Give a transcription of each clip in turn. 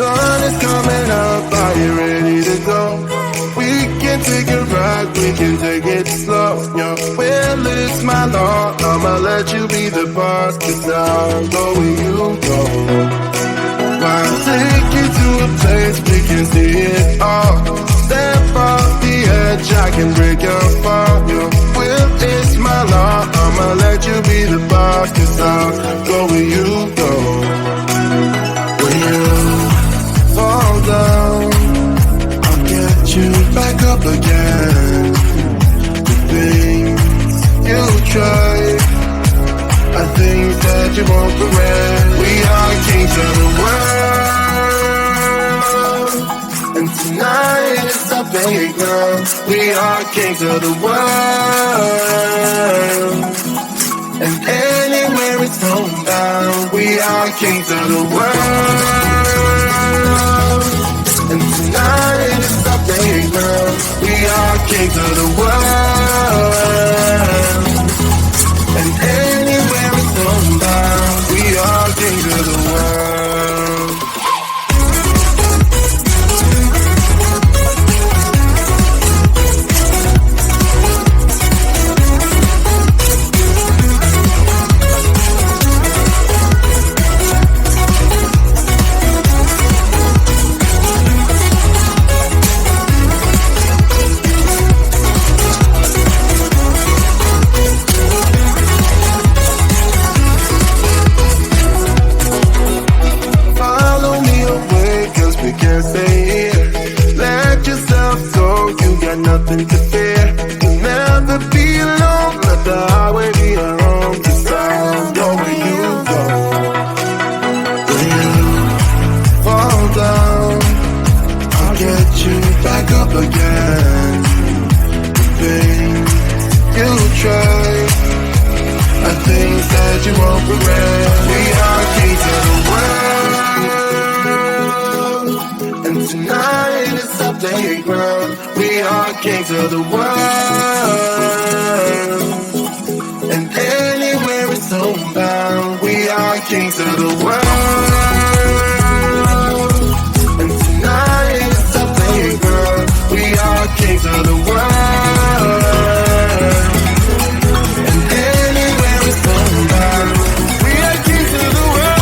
sun is coming up, are you ready to go? We can take a ride, we can take it slow. Your will is my law, I'ma let you be the boss, 'cause I'll go where you go. I'll take you to a place we can see it all. Step off the edge, I can break your fall. Your will is my law, I'ma let you be the boss, 'cause I'll go where you go. When you fall down, I'll get you back up again. The things you try, I think that you won't regret. We are kings of the world, and tonight is our playground. We are kings of the world, and anywhere it's homebound. We are kings of the world, and tonight is our playground. We are kings of the world, and anywhere it's homebound. We are kings of the world. Nothing to fear. You'll never be alone. Let the highway be your home. 'Cause I'll go where you go. When you fall down, I'll get you back up again. The things you try, I think that you won't regret. We are kings of the world, and tonight is our playground. We are kings of the world, and anywhere it's homebound. We are kings of the world, and tonight is our playground. We are kings of the world, and anywhere it's homebound. We are kings of the world.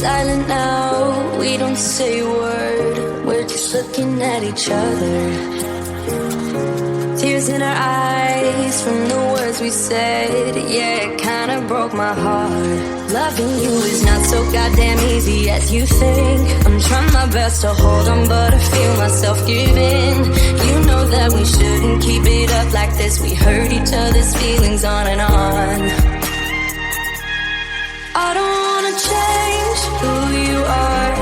Silent now, we don't say a word. We're just looking at each other. Tears in our eyes from the words we said. Yeah, it kinda broke my heart. Loving you is not so goddamn easy as you think. I'm trying my best to hold on, but I feel myself giving. You know that we shouldn't keep it up like this. We hurt each other's feelings on and on. I don't wanna change who you are.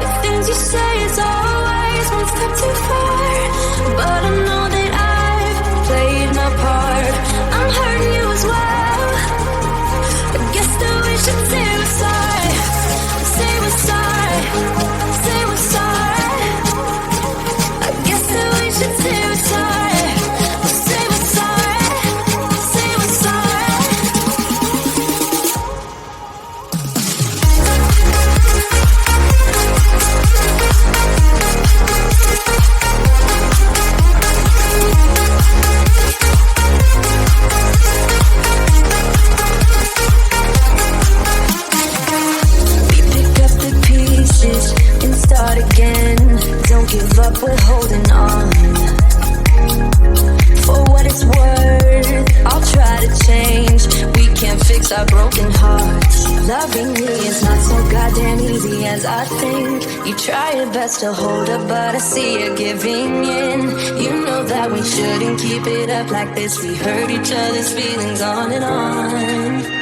The things you say is always one step too far. But I know that I've played my part. I'm hurting you as well. I guess that we should say we're sorry. Say we're sorry. Say we're sorry. I guess that we should say we're sorry. Say we're sorry. Say we're sorry. our broken hearts. Loving me is not so goddamn easy as I think. You try your best to hold up, but I see you giving in. You know that we shouldn't keep it up like this. We hurt each other's feelings on and on.